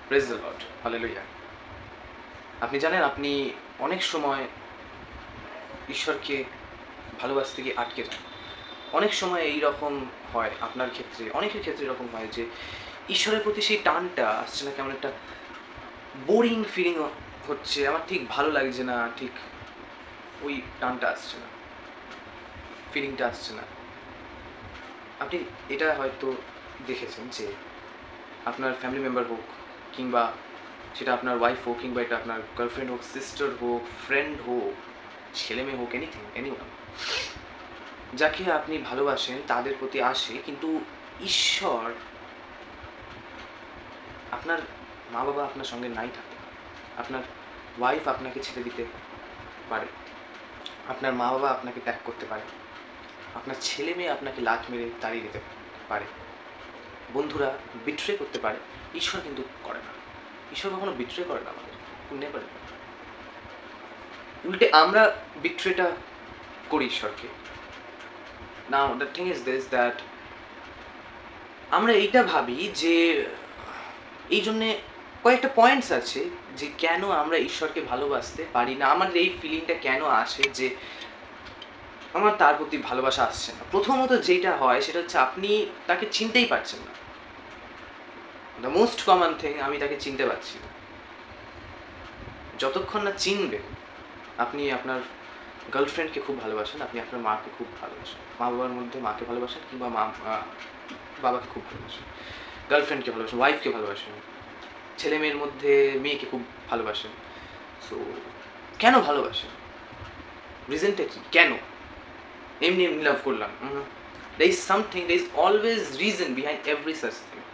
Praise the Lord, hallelujah. আপনি জানেন, আপনি অনেক সময় ঈশ্বরকে ভালোবাসতে গিয়ে আটকে যান। অনেক সময় এই রকম হয়, আপনার ক্ষেত্রে, অনেকের ক্ষেত্রে এরকম হয় যে ঈশ্বরের প্রতি সেই টানটা আসছে না, কেমন একটা বোরিং ফিলিং হচ্ছে, আমার ঠিক ভালো লাগছে না, ঠিক ওই টানটা আসছে না, ফিলিংটা আসছে না। আপনি এটা হয়তো দেখেছেন যে আপনার ফ্যামিলি মেম্বার হোক, কিংবা সেটা আপনার ওয়াইফ হোক, কিংবা এটা আপনার গার্লফ্রেন্ড হোক, সিস্টার হোক, ফ্রেন্ড হোক, ছেলে মেয়ে হোক, এনিথিং, এনিওয়ান, যাকে আপনি ভালোবাসেন তাদের প্রতি আসে, কিন্তু ঈশ্বর, আপনার মা বাবা আপনার সঙ্গে নাই থাকে, আপনার ওয়াইফ আপনাকে ছেড়ে দিতে পারে, আপনার মা বাবা আপনাকে ত্যাগ করতে পারে, আপনার ছেলে মেয়ে আপনাকে লাথ মেরে তাড়িয়ে দিতে পারে, বন্ধুরা বিট্রে করতে পারে। ঈশ্বর কিন্তু করে না। ঈশ্বর কখনো বিট্রে করে না আমাদের, নেভার। উল্টে আমরা বিট্রেটা করি ঈশ্বরকে। Now the thing is this, that আমরা এইটা ভাবি যে এই জন্যে কয়েকটা পয়েন্টস আছে যে কেন আমরা ঈশ্বরকে ভালোবাসতে পারি না, আমাদের এই ফিলিংটা কেন আসে যে আমার তার প্রতি ভালোবাসা আসছে না। প্রথমত যেটা হয় সেটা হচ্ছে আপনি তাকে চিনতেই পারছেন না। দ্য মোস্ট কমন থিং, আমি তাকে চিনতে পারছি না। যতক্ষণ না চিনবেন, আপনি আপনার গার্লফ্রেন্ডকে খুব ভালোবাসেন, আপনি আপনার মাকে খুব ভালোবাসেন, মা বাবার মধ্যে মাকে ভালোবাসেন, কিংবা বাবাকে খুব ভালোবাসেন, গার্লফ্রেন্ডকে ভালোবাসেন, ওয়াইফকে ভালোবাসেন, ছেলে মেয়ের মধ্যে মেয়েকে খুব ভালোবাসেন। সো কেন ভালোবাসেন? রিজনটা কি? কেন এমনি এমনি লাভ করলাম? there is something, there is always reason behind every such thing.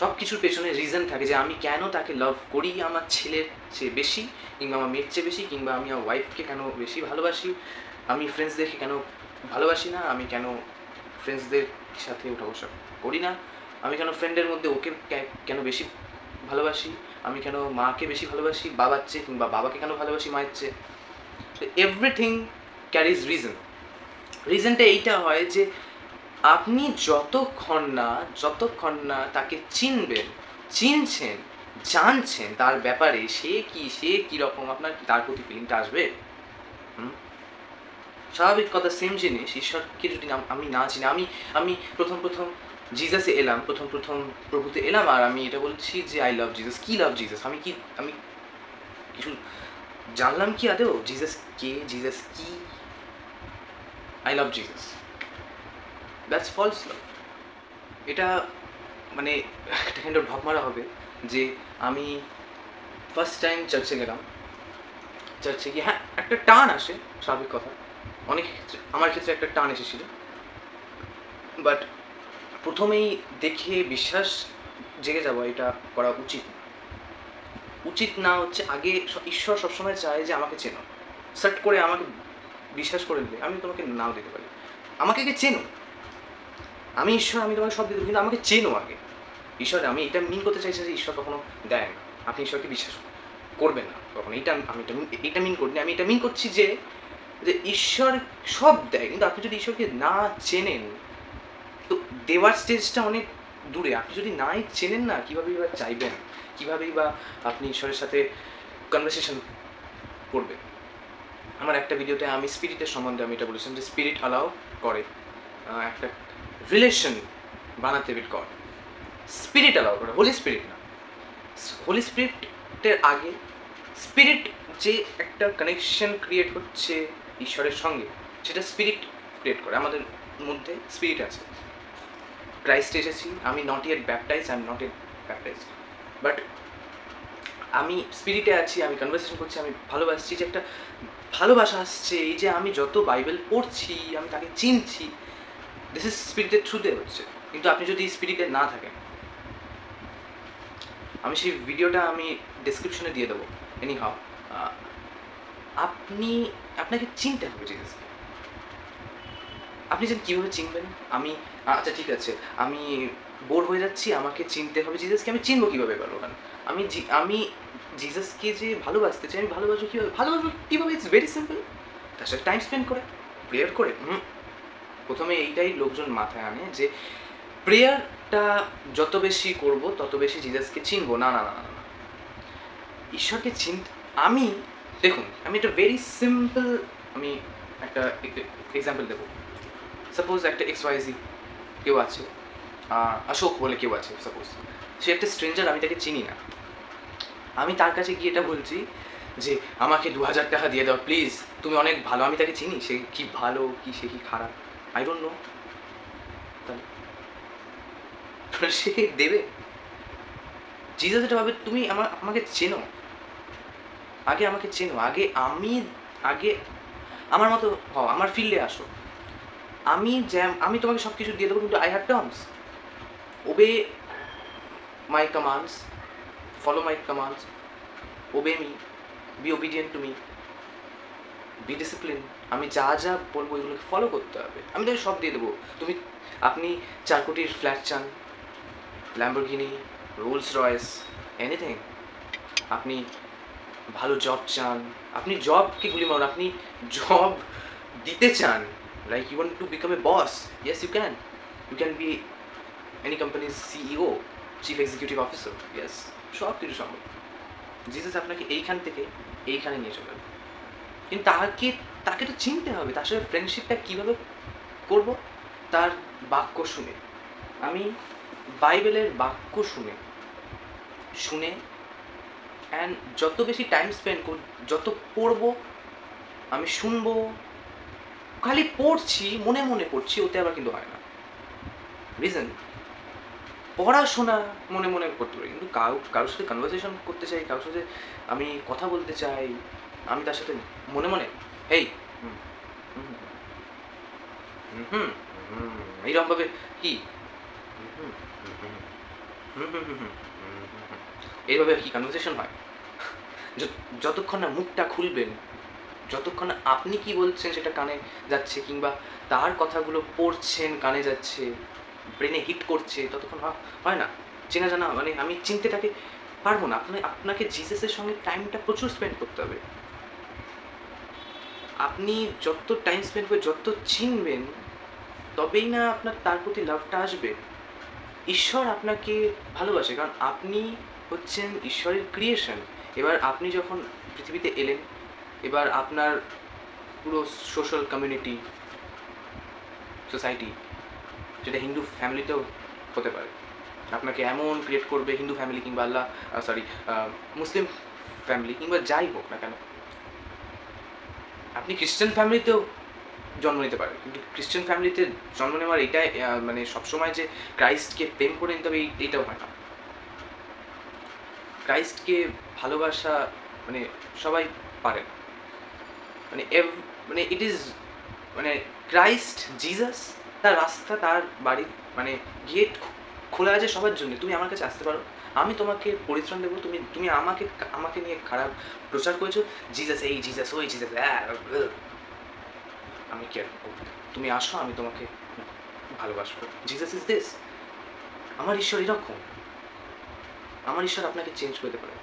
সব কিছুর পেছনে রিজন থাকে যে আমি কেন তাকে লাভ করি আমার ছেলের চেয়ে বেশি, কিংবা আমার মেয়ের চেয়ে বেশি, কিংবা আমি আমার ওয়াইফকে কেন বেশি ভালোবাসি, আমি ফ্রেন্ডসদেরকে কেন ভালোবাসি না, আমি কেন ফ্রেন্ডসদের সাথে ওঠা বসা করি না, আমি কেন ফ্রেন্ডের মধ্যে ওকে কেন বেশি ভালোবাসি, আমি কেন মাকে বেশি ভালোবাসি বাবার চেয়ে, কিংবা বাবাকে কেন ভালোবাসি মায়ের চেয়ে। Everything caries reason. রিজনটা এইটা হয় যে আপনি যতক্ষণ না তাকে চিনবেন, চিনছেন, জানছেন তার ব্যাপারে, সে কীরকম, আপনার তার প্রতি ফিলিংটা আসবে। স্বাভাবিক কথা, সেম জিনিস ঈশ্বরকে যদি আমি না চিনি, আমি প্রথম জিজাসে এলাম, প্রথম প্রভুতে এলাম, আর আমি এটা বলছি যে আই লাভ জিজাস। কি লাভ জিজাস? আমি কিছু জানলাম কি আদেও জিজাস কে, জিজাস কি? I love Jesus, that's false love. এটা মানে একটা কাইন্ড অফ ঢপ মারা হবে যে আমি ফার্স্ট টাইম চার্চে গেলাম, চার্চে গিয়ে হ্যাঁ একটা টান আসে, স্বাভাবিক কথা, অনেক ক্ষেত্রে, আমার ক্ষেত্রে একটা টান এসেছিল, বাট প্রথমেই দেখে বিশ্বাস জেগে যাওয়া এটা করা উচিত না। হচ্ছে আগে ঈশ্বর সবসময় চায় যে আমাকে চেনো, সেট করে আমাকে বিশ্বাস করে দিলে আমি তোমাকে নাও দিতে পারি, আমাকে আগে চেনো। আমি ঈশ্বর, আমি তোমাকে সব দিতে পারি, কিন্তু আমাকে চেনো আগে। ঈশ্বর, আমি এটা মিন করতে চাইছি যে ঈশ্বর কখনো দেয় না, আপনি ঈশ্বরকে বিশ্বাস করবেন না কখনো, এটা মিন করিনি। আমি এটা মিন করছি যে ঈশ্বর সব দেয়, কিন্তু আপনি যদি ঈশ্বরকে না চেনেন তো দেওয়ার স্টেজটা অনেক দূরে। আপনি যদি নাই চেনেন না, কীভাবেই বা চাইবেন, কীভাবেই বা আপনি ঈশ্বরের সাথে কনভারসেশন করবেন। আমার একটা ভিডিওতে আমি স্পিরিটের সম্বন্ধে আমি এটা বলেছিলাম যে স্পিরিট অ্যালাউ করে একটা রিলেশন বানাতে উইথ গড। স্পিরিট অ্যালাউ করে, হোলি স্পিরিট না। হোলি স্পিরিটের আগে স্পিরিট যে একটা কানেকশন ক্রিয়েট হচ্ছে ঈশ্বরের সঙ্গে, সেটা স্পিরিট ক্রিয়েট করে। আমাদের মধ্যে স্পিরিট আছে, ক্রাইস্ট এসেছি, আমি not yet baptise, I am not yet baptise, but আমি স্পিরিটে আছি, আমি কনভারসেশন করছি, আমি ভালোবাসছি, যে একটা ভালোবাসা আসছে। এই যে আমি যত বাইবেল পড়ছি, আমি তাকে চিনছি, দিস ইজ স্পিরিটের থ্রুতে হচ্ছে। কিন্তু আপনি যদি স্পিরিটে না থাকেন, আমি সেই ভিডিওটা আমি ডেসক্রিপশনে দিয়ে দেবো, এনিহাও, আপনাকে চিনতে হবে জিজাসকে। আপনি যেন কীভাবে চিনবেন? আচ্ছা ঠিক আছে, আমি বোর হয়ে যাচ্ছি, আমাকে চিনতে হবে জিজাসকে। আমি চিনবো কীভাবে বলো? আমি জিজাসকে যে ভালোবাসতে চাই, আমি ভালোবাসবো কীভাবে? ইটস ভেরি সিম্পল, তার সাথে টাইম স্পেন্ড করে, প্রেয়ার করে। প্রথমে এইটাই লোকজন মাথায় আনে যে প্রেয়ার লাভটা যত বেশি করব তত বেশি জিজাসকে চিনবো। না না না না না, ঈশ্বরকে আমি দেখুন, আমি একটা ভেরি সিম্পল, আমি একটা এক্সাম্পল দেবো। সাপোজ একটা XYZ কেউ আছে, অশোক বলে কেউ আছে, সাপোজ সে একটা স্ট্রেঞ্জার, আমি তাকে চিনি না, আমি তার কাছে গিয়ে এটা বলছি যে আমাকে 2000 টাকা দিয়ে দাও প্লিজ, তুমি অনেক ভালো। আমি তাকে চিনি, সে কি ভালো কি সে কি খারাপ, আই ডোন্ট নো, সে দেবে? জিজাস এটা ভাবে তুমি আমাকে চেনো, আগে আমাকে চেনো, আগে আমার মতো হও, আমার ফিল্ডে আসো, আমি তোমাকে সব কিছু দিয়ে দেবো, কিন্তু I have terms. Obey my commands, follow my commands, obey me, be obedient to me, be discipline. আমি যা যা বলবো এগুলোকে ফলো করতে হবে, আমি তোকে সব দিয়ে দেবো। আপনি 4 কোটির ফ্ল্যাট চান, ল্যাম্বরগিনি, রোলস রয়েস, এনিথিং। আপনি ভালো জব চান, আপনি জবকে গুলি মারুন, আপনি জব দিতে চান, like you want to become a boss, yes you can be any companies CEO, chief executive officer, yes, সব কিছু সম্ভব। জিসাস আপনাকে এইখান থেকে এইখানে নিয়ে চলে যাবে, কিন্তু তাকে তো চিনতে হবে, তার সাথে ফ্রেন্ডশিপটা কীভাবে করব? তার বাক্য শুনে, আমি বাইবেলের বাক্য শুনে অ্যান্ড যত বেশি টাইম স্পেন্ড যত পড়বো, আমি শুনবো, খালি পড়ছি, মনে মনে পড়ছি, ওতে আবার কিন্তু হয় না। রিজন, পড়াশোনা মনে মনে করতে পারি, কিন্তু কারোর সাথে কনভারসেশন করতে চাই, কারোর সাথে আমি কথা বলতে চাই, আমি তার সাথে মনে মনে এই এইরকমভাবে কি এইভাবে কি কনভারসেশন হয়? যতক্ষণ না মুখটা খুলবেন, যতক্ষণ না আপনি কি বলছেন সেটা কানে যাচ্ছে, কিংবা তার কথাগুলো পড়ছেন কানে যাচ্ছে, ব্রেনে হিট করছে, ততক্ষণ হয় না চেনা জানা। মানে আমি চিনতে তাকে পারবো না। আপনাকে জিসাসের সঙ্গে টাইমটা প্রচুর স্পেন্ড করতে হবে। আপনি যত টাইম স্পেন্ড করে যত চিনবেন, তবেই না আপনার তার প্রতি লাভটা আসবে। ঈশ্বর আপনাকে ভালোবাসে, কারণ আপনি হচ্ছেন ঈশ্বরের ক্রিয়েশন। এবার আপনি যখন পৃথিবীতে এলেন, এবার আপনার পুরো সোশ্যাল কমিউনিটি, সোসাইটি, যেটা হিন্দু ফ্যামিলিতেও হতে পারে, আপনাকে এমন ক্রিয়েট করবে, হিন্দু ফ্যামিলি কিংবা মুসলিম ফ্যামিলি কিংবা যাই হোক না কেন, আপনি খ্রিস্টান ফ্যামিলিতেও জন্ম নিতে পারেন, কিন্তু খ্রিস্টান ফ্যামিলিতে জন্ম নেওয়ার এইটাই মানে সবসময় যে ক্রাইস্টকে প্রেম করে নিতে হবে এইটাও হয় না। ক্রাইস্টকে ভালোবাসা মানে সবাই পারে না, মানে ইট ইজ মানে ক্রাইস্ট জিসাস, তার রাস্তা, তার বাড়ি, মানে গেট খোলা আছে সবার জন্য। তুমি আমার কাছে আসতে পারো, আমি তোমাকে পরিত্রাণ দেবো। তুমি আমাকে নিয়ে খারাপ প্রচার করেছো, জিসাস এই জিসাস ওই জিসাস, আমি কেয়ার করবো, তুমি আসো, আমি তোমাকে ভালোবাসবো। Jesus is this. আমার ঈশ্বর এরকম, আমার ঈশ্বর আপনাকে চেঞ্জ করতে পারে।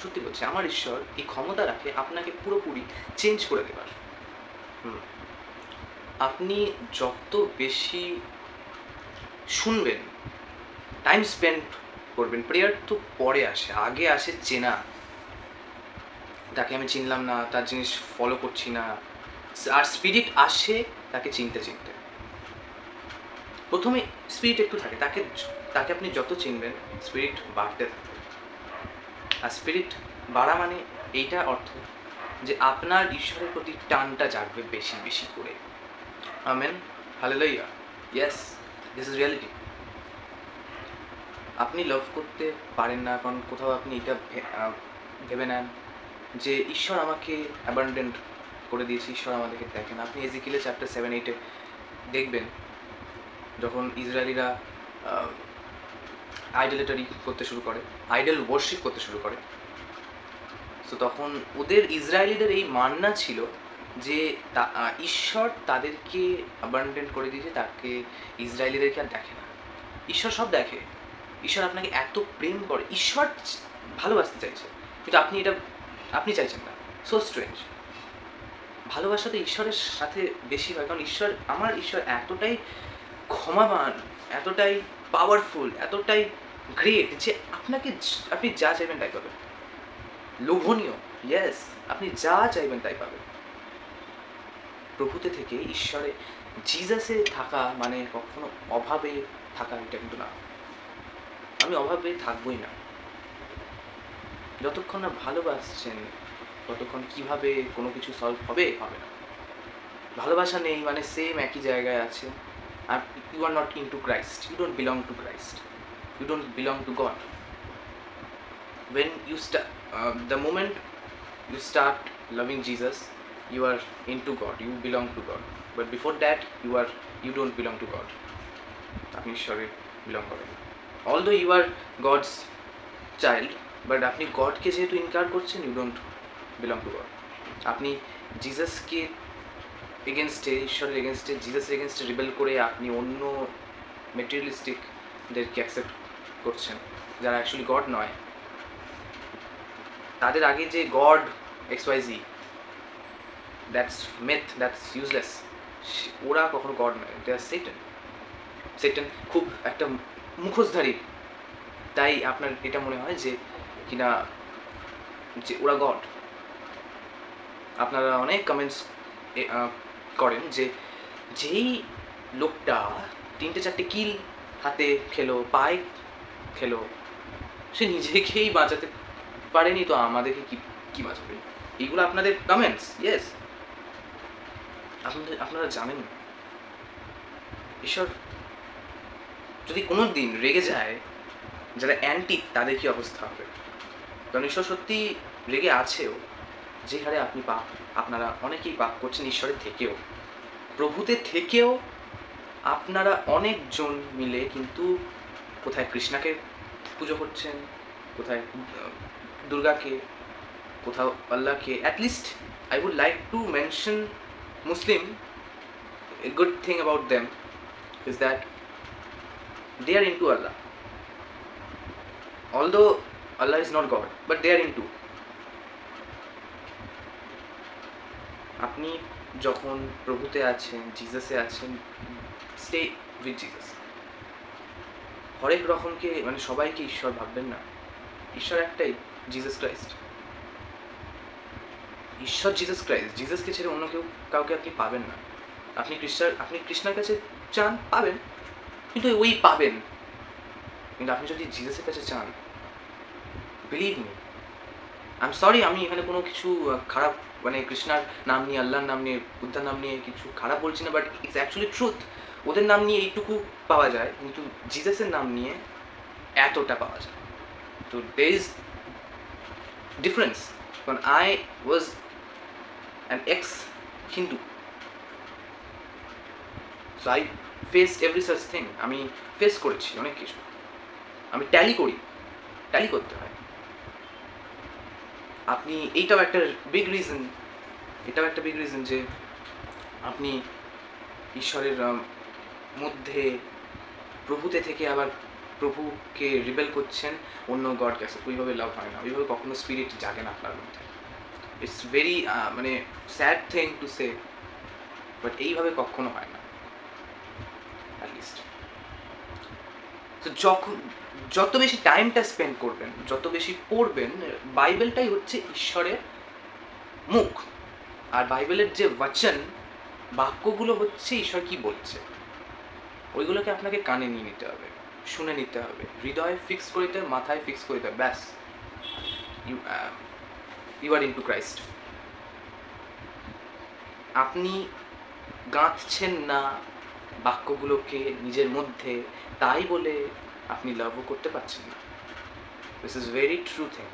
সত্যি বলছি, আমার ঈশ্বর এই ক্ষমতা রাখে আপনাকে পুরোপুরি চেঞ্জ করে দেবার। আপনি যত বেশি শুনবেন, টাইম স্পেন্ড করবেন, প্রেয়ার তো পরে আসে, আগে আসে চেনা। তাকে আমি চিনলাম না, তার জিনিস ফলো করছি না, আর স্পিরিট আসে তাকে চিনতে। প্রথমে স্পিরিট একটু থাকে, তাকে আপনি যত চিনবেন স্পিরিট বাড়তে থাকবে। আর স্পিরিট বাড়া মানে এইটা অর্থ যে আপনার ঈশ্বরের প্রতি টানটা জাগবে বেশি বেশি করে। Amen, hallelujah, yes, this is reality. আপনি লাভ করতে পারেন না, কারণ কোথাও আপনি এটা ভেবে নেন যে ঈশ্বর আমাকে অ্যাবান্ডেন্ট করে দিয়েছে, ঈশ্বর আমাদেরকে দেখেন। আপনি এজিকিলের চ্যাপ্টার 7-8 দেখবেন, যখন ইসরায়েলিরা আইডলেটারি করতে শুরু করে, আইডল ওয়ার্শিপ করতে শুরু করে, তো তখন ইসরায়েলিদের এই মাননা ছিল যে ঈশ্বর তাদেরকে অ্যাবান্ডেন্ট করে দিয়েছে, তাকে ইসরায়েলিদেরকে আর দেখে না। ঈশ্বর সব দেখে, ঈশ্বর আপনাকে এত প্রেম করে, ঈশ্বর ভালোবাসতে চাইছে, কিন্তু আপনি চাইছেন না। So strange. ভালোবাসা তো ঈশ্বরের সাথে বেশি হয়, কারণ আমার ঈশ্বর এতটাই ক্ষমাবান, এতটাই পাওয়ারফুল, এতটাই গ্রেট যে আপনি যা চাইবেন তাই পাবেন। লোভনীয়, ইয়েস, আপনি যা চাইবেন তাই পাবেন। প্রভুতে থেকে ঈশ্বরে জিজাসে থাকা মানে কখনো অভাবে থাকা, এটা কিন্তু না। আমি অভাবে থাকবোই না। যতক্ষণ না ভালোবাসছেন ততক্ষণ কিভাবে কোনো কিছু সলভ হবে না। ভালোবাসা নেই মানে সেম একই জায়গায় আছে, are you are not into Christ, you don't belong to Christ, you don't belong to God. When you the moment you start loving Jesus, you are into God, you belong to God. But before that, you don't belong to God. আপনি ঈশ্বরে belong করেন। Although you are God's child, but আপনি গডকে যেহেতু ইনকার করছেন, you don't belong to God. আপনি জিজাসকে এগেনস্টে, ঈশ্বরের এগেনস্টে, জিজাসের এগেনস্টে রিবেল করে আপনি অন্য মেটেরিয়ালিস্টিকদেরকে অ্যাকসেপ্ট করছেন, যারা অ্যাকচুয়ালি গড নয়। তাদের আগে যে god XYZ, that's myth, that's useless. ওরা কখনো গড নয়, দে আর সেটান খুব একটা মুখোশধারী, তাই আপনার এটা মনে হয় যে কিনা যে ওরা গড। আপনারা অনেক কমেন্টস করেন যে যেই লোকটা 3-4টে কিল হাতে খেলো, পায়ে খেলো, সে নিজেকেই বাঁচাতে পারেনি, তো আমাদেরকে কি বাঁচাবে? এইগুলো আপনাদের কমেন্টস। ইয়েস, আপনারা জানেন ঈশ্বর যদি কোনো দিন রেগে যায়, যারা অ্যান্টি, তাদের কি অবস্থা হবে? কারণ ঈশ্বর সত্যি রেগে আছেও। যে হারে আপনারা অনেকেই পাপ করছেন ঈশ্বরের থেকেও, প্রভুতে থেকেও আপনারা অনেকজন মিলে কিন্তু কোথায় কৃষ্ণাকে পুজো করছেন, কোথায় দুর্গাকে, কোথাও আল্লাহকে। At least I would like to mention Muslim, a good thing about them is that they are into Allah. Although Allah is not God, but they are into. আপনি যখন প্রভুতে আছেন, জিজাসে আছেন, স্টে উইথ জিজাস। হরেক রকমকে মানে সবাইকে ঈশ্বর ভাববেন না। ঈশ্বর একটাই, জিজাস ক্রাইস্ট। ঈশ্বর জিজাস ক্রাইস্ট। জিজাসকে ছেড়ে অন্য কাউকে আপনি পাবেন না। আপনি কৃষ্ণের কাছে চান, পাবেন, কিন্তু ওই পাবেন। কিন্তু আপনি যদি জিজাসের কাছে চান, believe me, I am sorry, আমি এখানে কোনো কিছু খারাপ মানে কৃষ্ণার নাম নিয়ে, আল্লাহর নাম নিয়ে, বুদ্ধার নাম নিয়ে কিছু খারাপ বলছি না, বাট ইটস অ্যাকচুয়ালি ট্রুথ। ওদের নাম নিয়ে এইটুকু পাওয়া যায়, কিন্তু জিজাসের নাম নিয়ে এতটা পাওয়া যায়। তো there is difference. When I was an ex-Hindu, so I faced every such thing. আমি ফেস করেছি অনেক কিছু। আমি ট্যালি করতে হয়। আপনি এইটাও একটা বিগ রিজন যে আপনি ঈশ্বরের মধ্যে প্রভুতে থেকে আবার প্রভুকে রিবেল করছেন, অন্য গড কাছে। ওইভাবে লাভ হয় না, ওইভাবে কখনো স্পিরিট জাগে না আপনার মধ্যে। ইটস ভেরি মানে sad thing to say, but এইভাবে কখনো হয় না, অ্যাটলিস্ট। তো যত বেশি টাইমটা স্পেন্ড করবেন, যত বেশি পড়বেন, বাইবেলটাই হচ্ছে ঈশ্বরের মুখ। আর বাইবেলের যে বচন, বাক্যগুলো হচ্ছে ঈশ্বর কি বলছে, ওইগুলোকে আপনাকে কানে নিয়ে নিতে হবে, শুনে নিতে হবে, হৃদয়ে ফিক্স করে দিতে হবে, মাথায় ফিক্স করে দিতে হবে, ব্যাস, ইউ আর ইনটু ক্রাইস্ট। আপনি গাঁথছেন না বাক্যগুলোকে নিজের মধ্যে, তাই বলে আপনি লাভও করতে পারছেন না। This is very true thing.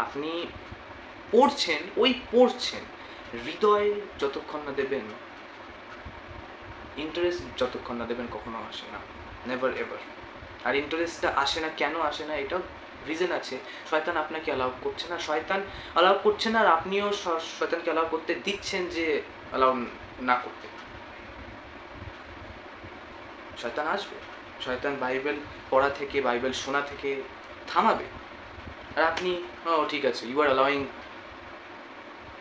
আপনি পড়ছেন, হৃদয় যতক্ষণ না দেবেন, ইন্টারেস্ট যতক্ষণ না দেবেন, কখনো আসে না, নেভার এভার। আর ইন্টারেস্টটা আসে না, কেন আসে না, এটাও রিজন আছে। শয়তান আপনাকে অ্যালাউ করছে না, আর আপনিও শয়তানকে অ্যালাউ করতে দিচ্ছেন যে অ্যালাউ না করতে। শয়তান আসবে, শয়তান বাইবেল পড়া থেকে, বাইবেল শোনা থেকে থামাবে, আর আপনি ঠিক আছে, ইউ আর অ্যালাউইং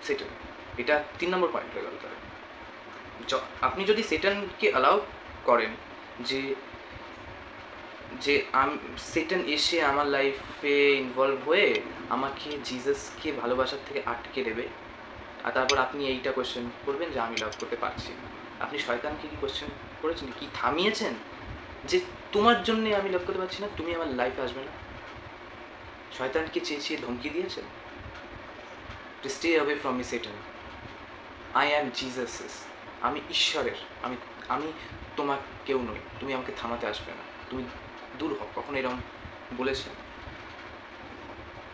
সেটান। এটা 3 নম্বর পয়েন্ট হয়ে গেল। তাহলে আপনি যদি সেটানকে অ্যালাউ করেন যে যে সেটান এসে আমার লাইফে ইনভলভ হয়ে আমাকে জিসাসকে ভালোবাসার থেকে আটকে দেবে, আর তারপর আপনি এইটা কোয়েশ্চেন করবেন যে আমি লাভ করতে পারছি না। আপনি শয়তানকে কি কোয়েশ্চেন করেছেন, কি থামিয়েছেন যে তোমার জন্যে আমি লাভ করতে পারছি না, তুমি আমার লাইফে আসবে না? শয়তানকে চেঁচিয়ে ধমকি দিয়েছেন, stay away from me Satan, I am Jesus's, আমি ঈশ্বরের, আমি আমি তোমার কেউ নই, তুমি আমাকে থামাতে আসবে না, তুমি দূর হও। কখনো এরকম বলেছেন?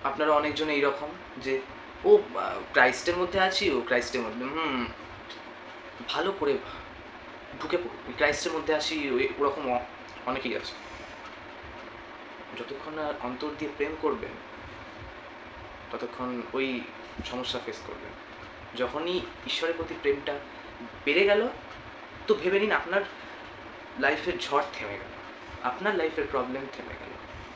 আপনারা অনেকজন এইরকম যে ও ক্রাইস্টের মধ্যে আছি, ও ক্রাইস্টের মধ্যে ভালো করে ঢুকে পড়ুন, ক্রাইস্টের মধ্যে আসি, ওরকম অনেকেই আছে। যতক্ষণ না অন্তর দিয়ে প্রেম করবেন ততক্ষণ ওই সমস্যা ফেস করবেন। যখনই ঈশ্বরের প্রতি প্রেমটা বেড়ে গেল তো ভেবে নিন আপনার লাইফের ঝড় থেমে গেল, আপনার লাইফের প্রবলেম থেমে গেল,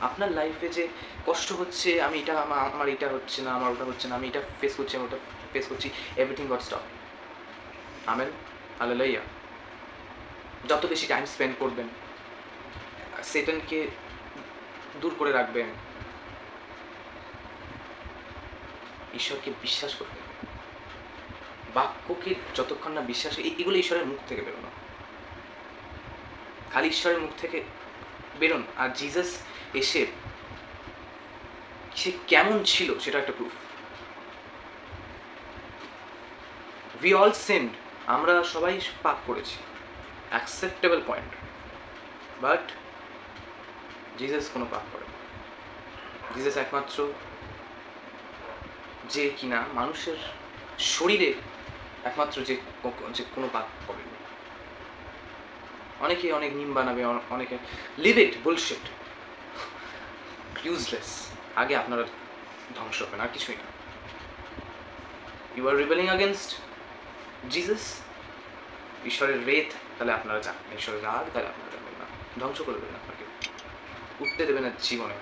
আপনার লাইফে যে কষ্ট হচ্ছে, আমি এটা আমার এটা হচ্ছে না, আমার ওটা হচ্ছে না, আমি এটা ফেস করছি, আমি ওটা ফেস করছি, everything goat stop. Amen, hallelujah. যত বেশি টাইম স্পেন্ড করবেন, সেটানকে দূর করে রাখবেন, ঈশ্বরকে বিশ্বাস করতে হবে। বাক্যকে যতক্ষণ না বিশ্বাস, এগুলো ঈশ্বরের মুখ থেকে বেরোনো, খালি ঈশ্বরের মুখ থেকে বেরোন। আর জিসাস এসে সে কেমন ছিল সেটা একটা প্রুফ। উই অল সিনড, আমরা সবাই পাপ করেছি, অ্যাকসেপ্টেবল পয়েন্ট, বাট জিসাস কোনো পাপ করে না। জিসাস একমাত্র যে কিনা মানুষের শরীরে একমাত্র যে কোনো পাপ করেনি। অনেকে অনেক নিম বানাবে, অনেকে লিভ ইট, বুলশিট, ইউজলেস। আগে আপনারা ধ্বংস হবেন, আর কিছুই না। ইউ আর রিবেলিং আগেনস্ট জিসাস, ঈশ্বরের রেত, তাহলে আপনারা যাবেন, ঈশ্বরের রাগ, তাহলে আপনারা যাবেন না, ধ্বংস করে দেবেন আপনাকে, উঠতে দেবে না জীবনে।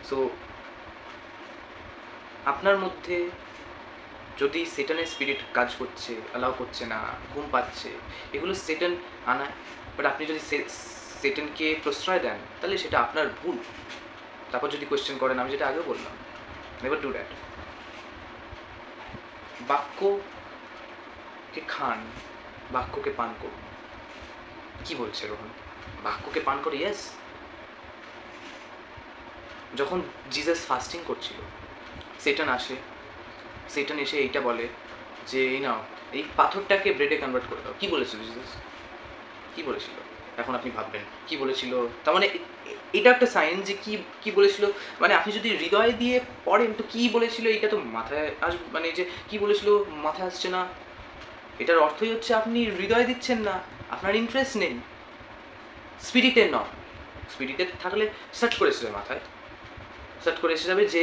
সো আপনার মধ্যে যদি সেটানের স্পিরিট কাজ করছে, অ্যালাউ করছে না, ঘুম পাচ্ছে, এগুলো সেটান আনায়, বাট আপনি যদি সেটানকে প্রশ্রয় দেন তাহলে সেটা আপনার ভুল। তারপর যদি কোয়েশ্চেন করেন, আমি যেটা আগেও বললাম, নেভার ডু দ্যাট। বাক্যকে খান, বাক্যকে পান করুন। কি বলছে রোহন? বাক্যকে পান করে? ইয়েস। যখন জিসাস ফাস্টিং করছিল, সেটান আসে, সেটান এসে এইটা বলে যে এই নাও, এই পাথরটাকে ব্রেডে কনভার্ট করে দাও। কি বলেছিল জিসাস? কি বলেছিল? এখন আপনি ভাববেন কি বলেছিল। তার মানে এটা একটা সাইন যে কি বলেছিল, মানে আপনি যদি হৃদয় দিয়ে পড়েন তো কি বলেছিল এটা তো মাথায় আসবে, মানে যে কি বলেছিল মাথায় আসছে না, এটার অর্থই হচ্ছে আপনি হৃদয় দিচ্ছেন না, আপনার ইন্টারেস্ট নেই, স্পিরিটের নয়। স্পিরিটের থাকলে সার্চ করে এসে যাবে, মাথায় সার্চ করে এসে যাবে যে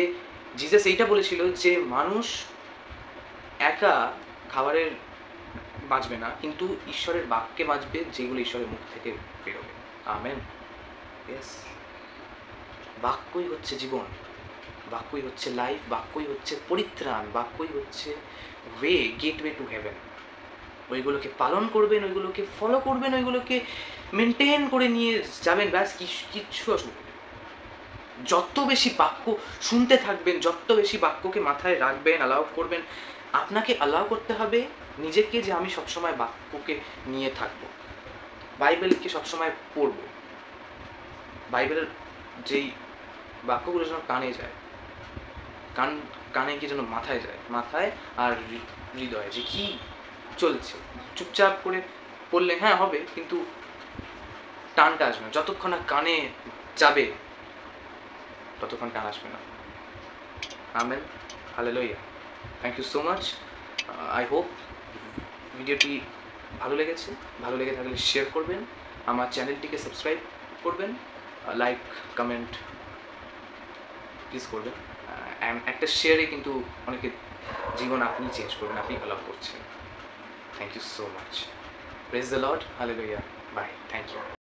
জিসাস এইটা বলেছিল যে মানুষ একা খাবারের বাঁচবে না, কিন্তু ঈশ্বরের বাক্যে বাঁচবে, যেগুলো ঈশ্বরের মুখ থেকে বেরোবে। আমেন। ইয়েস, বাক্যই হচ্ছে জীবন, বাক্যই হচ্ছে লাইফ, বাক্যই হচ্ছে পরিত্রাণ, বাক্যই হচ্ছে গেটওয়ে টু হেভেন। ওইগুলোকে পালন করবেন, ওইগুলোকে ফলো করবেন, ওইগুলোকে মেনটেন করে নিয়ে যাবেন, ব্যাস কিচ্ছু অসুবিধা নেই। যত বেশি বাক্য শুনতে থাকবেন, যত বেশি বাক্যকে মাথায় রাখবেন, অ্যালাউ করবেন, আপনাকে অ্যালাউ করতে হবে নিজেকে যে আমি সবসময় বাক্যকে নিয়ে থাকবো, বাইবেলকে সবসময় পড়বো, বাইবেলের যেই বাক্যগুলো যেন কানে যায়, কানে গিয়ে যেন মাথায় যায়, মাথায় আর হৃদয়ে যে কি চলছে। চুপচাপ করে পড়লে হ্যাঁ হবে, কিন্তু টানটা আসবে না। যতক্ষণ না কানে যাবে ততক্ষণ টান আসবে না। Amen, hallelujah. Thank you so much. I hope ভিডিওটি ভালো লেগেছে। ভালো লেগে থাকলে শেয়ার করবেন, আমার চ্যানেলটিকে সাবস্ক্রাইব করবেন, লাইক কমেন্ট প্লিজ করবেন। একটা শেয়ারে কিন্তু অনেকের জীবন আপনি চেঞ্জ করবেন, আপনি অ্যালাউ করছেন। Thank you so much. Praise the Lord, hallelujah. Bye, thank you.